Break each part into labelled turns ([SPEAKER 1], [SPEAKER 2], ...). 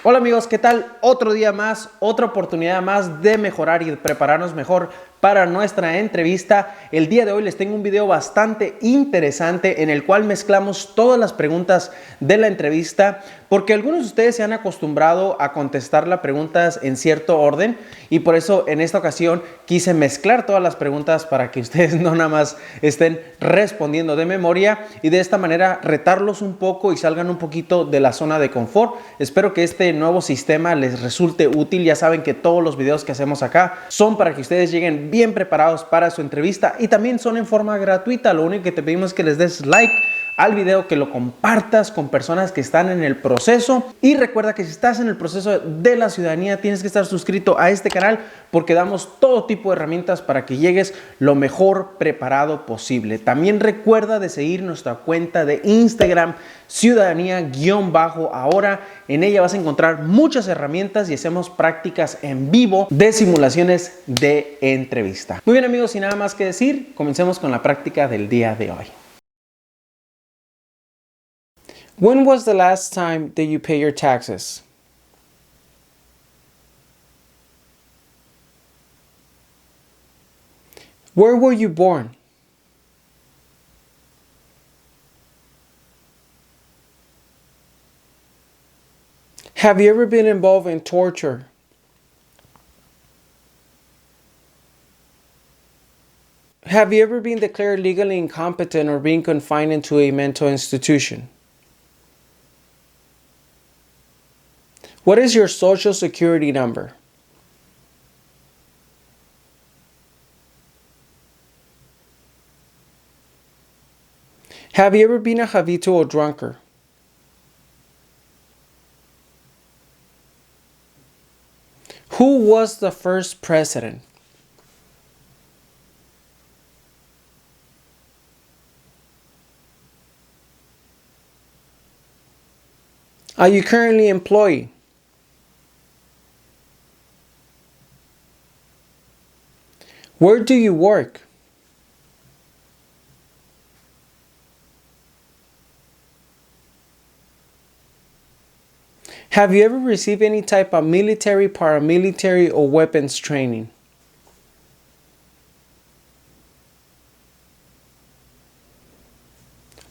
[SPEAKER 1] Hola amigos, ¿qué tal? Otro día más, otra oportunidad más de mejorar y de prepararnos mejor para nuestra entrevista. El día de hoy les tengo un video bastante interesante en el cual mezclamos todas las preguntas de la entrevista, porque algunos de ustedes se han acostumbrado a contestar las preguntas en cierto orden y por eso en esta ocasión quise mezclar todas las preguntas para que ustedes no nada más estén respondiendo de memoria y de esta manera retarlos un poco y salgan un poquito de la zona de confort. Espero que este nuevo sistema les resulte útil. Ya saben que todos los videos que hacemos acá son para que ustedes lleguen bien preparados para su entrevista y también son en forma gratuita. Lo único que te pedimos es que les des like al video, que lo compartas con personas que están en el proceso y recuerda que si estás en el proceso de la ciudadanía tienes que estar suscrito a este canal porque damos todo tipo de herramientas para que llegues lo mejor preparado posible. También recuerda de seguir nuestra cuenta de Instagram ciudadanía_ahora. En ella vas a encontrar muchas herramientas y hacemos prácticas en vivo de simulaciones de entrevista. Muy bien amigos, sin nada más que decir, comencemos con la práctica del día de hoy. When was the last time that you pay your taxes? Where were you born? Have you ever been involved in torture? Have you ever been declared legally incompetent or been confined into a mental institution? What is your social security number? Have you ever been a habitual drunkard? Who was the first president? Are you currently employed? Where do you work? Have you ever received any type of military, paramilitary, or weapons training?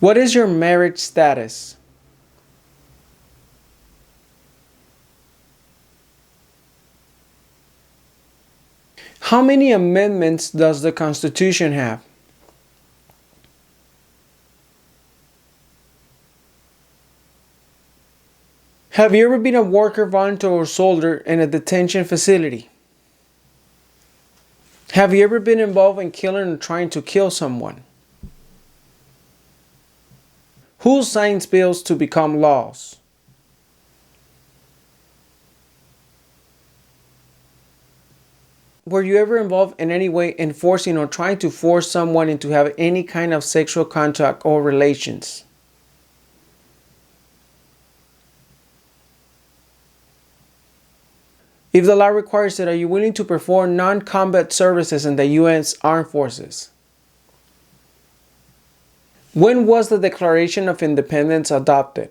[SPEAKER 1] What is your marriage status? How many amendments does the Constitution have? Have you ever been a worker, volunteer, or soldier in a detention facility? Have you ever been involved in killing or trying to kill someone? Who signs bills to become laws? Were you ever involved in any way in forcing or trying to force someone into have any kind of sexual contact or relations? If the law requires it, are you willing to perform non-combat services in the U.S. Armed Forces? When was the Declaration of Independence adopted?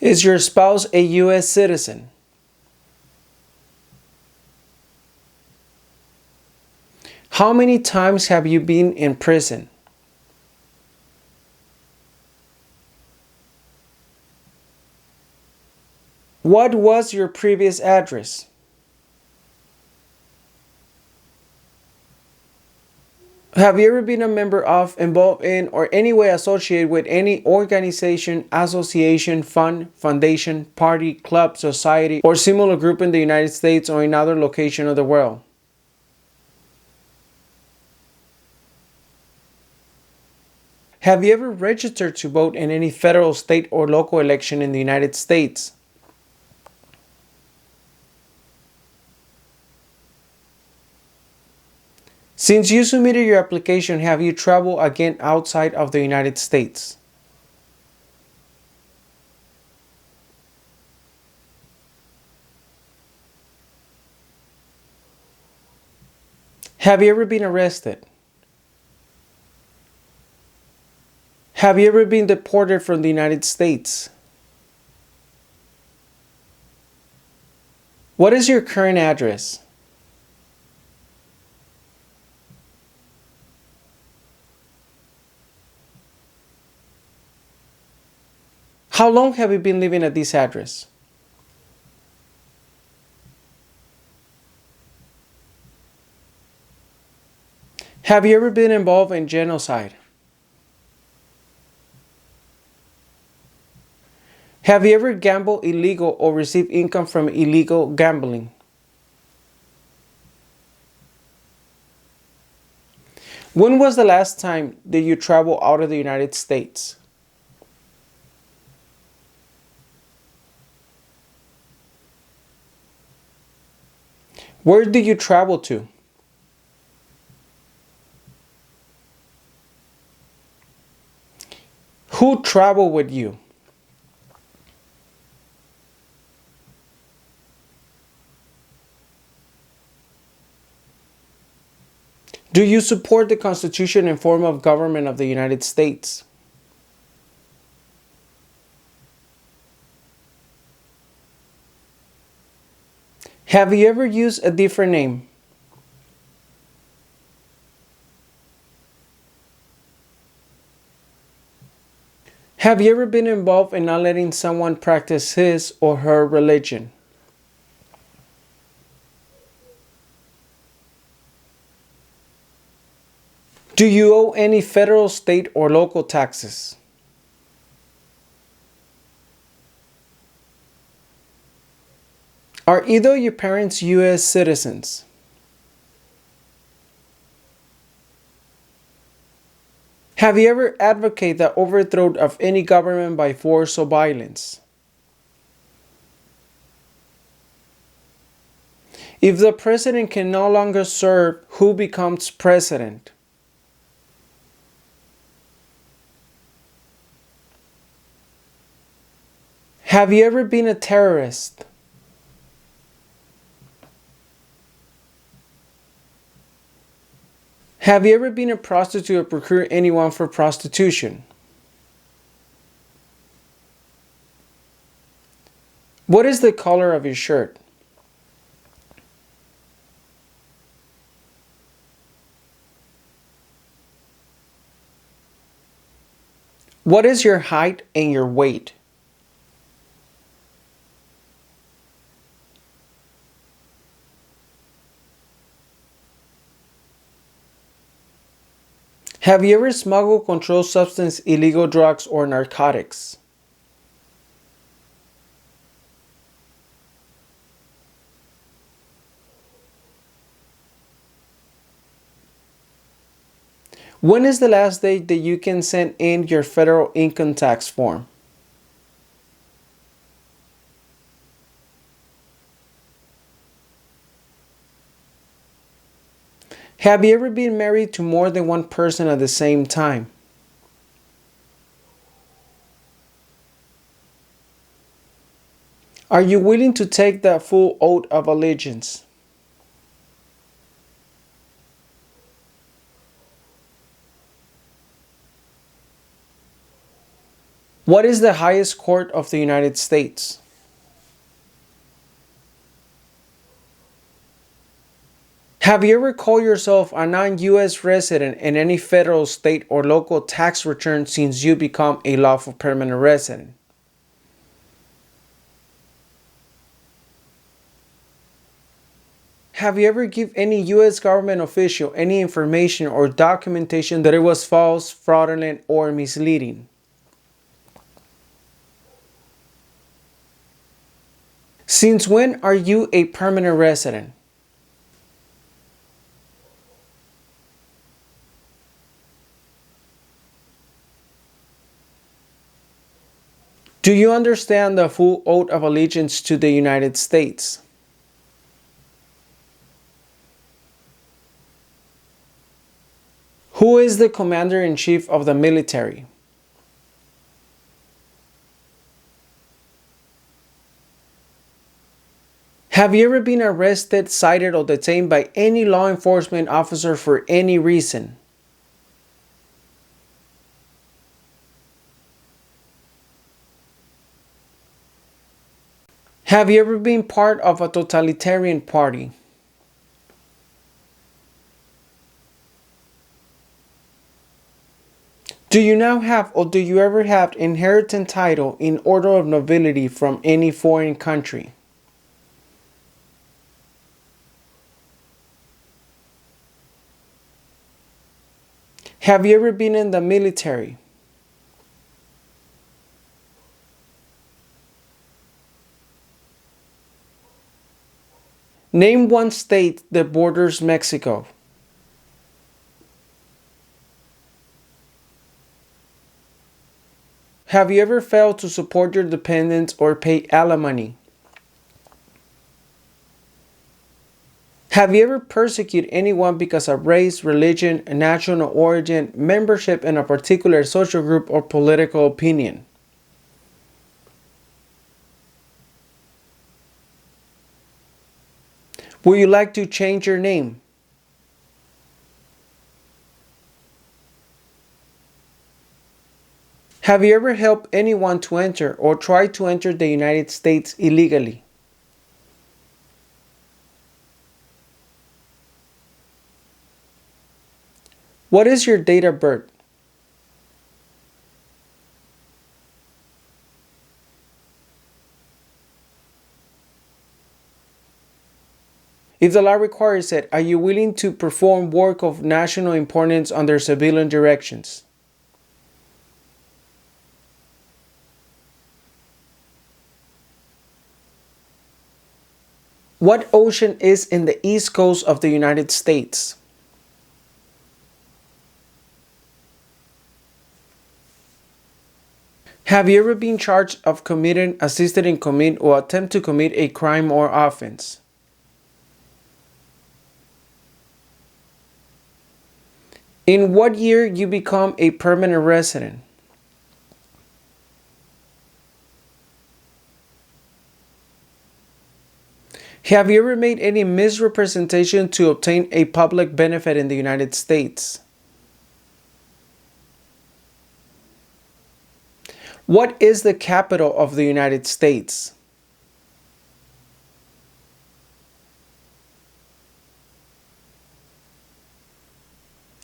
[SPEAKER 1] Is your spouse a U.S. citizen? How many times have you been in prison? What was your previous address? Have you ever been a member of, involved in, or any way associated with any organization, association, fund, foundation, party, club, society, or similar group in the United States or in other location of the world? Have you ever registered to vote in any federal, state, or local election in the United States? Since you submitted your application, have you traveled again outside of the United States? Have you ever been arrested? Have you ever been deported from the United States? What is your current address? How long have you been living at this address? Have you ever been involved in genocide? Have you ever gambled illegal or received income from illegal gambling? When was the last time that you traveled out of the United States? Where did you travel to? Who traveled with you? Do you support the Constitution and form of government of the United States? Have you ever used a different name? Have you ever been involved in not letting someone practice his or her religion? Do you owe any federal, state, or local taxes? Are either of your parents U.S. citizens? Have you ever advocated the overthrow of any government by force or violence? If the president can no longer serve, who becomes president? Have you ever been a terrorist? Have you ever been a prostitute or procured anyone for prostitution? What is the color of your shirt? What is your height and your weight? Have you ever smuggled controlled substance, illegal drugs, or narcotics? When is the last day that you can send in your federal income tax form? Have you ever been married to more than one person at the same time? Are you willing to take the full oath of allegiance? What is the highest court of the United States? Have you ever called yourself a non-U.S. resident in any federal, state, or local tax return since you become a lawful permanent resident? Have you ever given any U.S. government official any information or documentation that it was false, fraudulent, or misleading? Since when are you a permanent resident? Do you understand the full oath of allegiance to the United States? Who is the commander-in-chief of the military? Have you ever been arrested, cited, or detained by any law enforcement officer for any reason? Have you ever been part of a totalitarian party? Do you now have or do you ever have inheritance title in order of nobility from any foreign country? Have you ever been in the military? Name one state that borders Mexico. Have you ever failed to support your dependents or pay alimony? Have you ever persecuted anyone because of race, religion, national origin, membership in a particular social group, or political opinion? Would you like to change your name? Have you ever helped anyone to enter or try to enter the United States illegally? What is your date of birth? If the law requires it, are you willing to perform work of national importance under civilian directions? What ocean is in the east coast of the United States? Have you ever been charged of committing, assisted in commit, or attempt to commit a crime or offense? In what year you become a permanent resident? Have you ever made any misrepresentation to obtain a public benefit in the United States? What is the capital of the United States?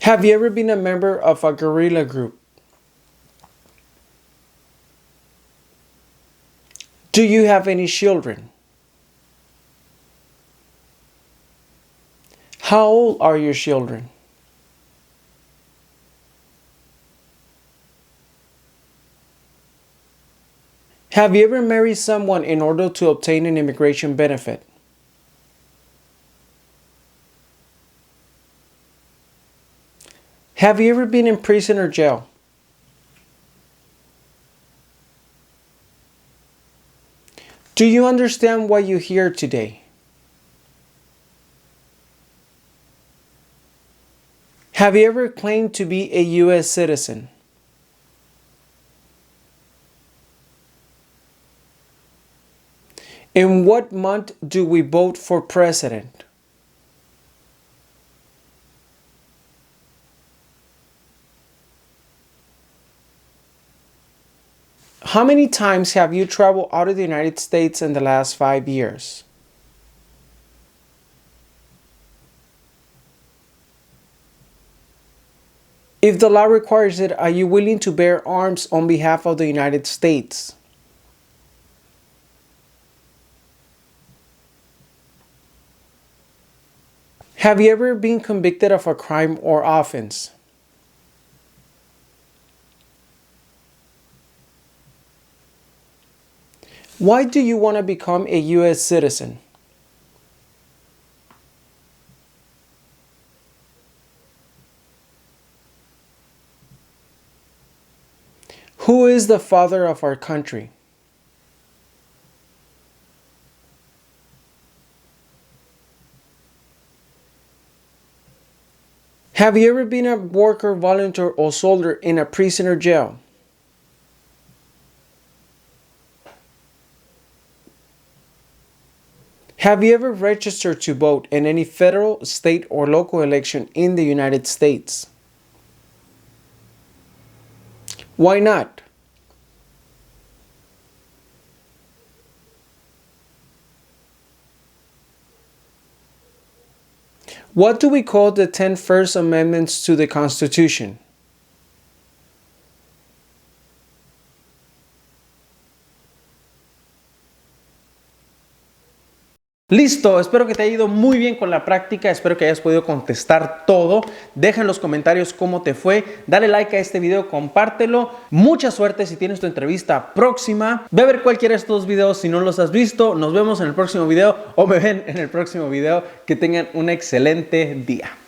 [SPEAKER 1] Have you ever been a member of a guerrilla group? Do you have any children? How old are your children? Have you ever married someone in order to obtain an immigration benefit? Have you ever been in prison or jail? Do you understand why you're here today? Have you ever claimed to be a U.S. citizen? In what month do we vote for president? How many times have you traveled out of the United States in the last 5 years? If the law requires it, are you willing to bear arms on behalf of the United States? Have you ever been convicted of a crime or offense? Why do you want to become a U.S. citizen? Who is the father of our country? Have you ever been a worker, volunteer, or soldier in a prison or jail? Have you ever registered to vote in any federal, state, or local election in the United States? Why not? What do we call the 10 First Amendments to the Constitution? Listo, espero que te haya ido muy bien con la práctica, espero que hayas podido contestar todo. Deja en los comentarios cómo te fue, dale like a este video, compártelo. Mucha suerte si tienes tu entrevista próxima. Ve a ver cualquiera de estos videos si no los has visto. Nos vemos en el próximo video o me ven en el próximo video. Que tengan un excelente día.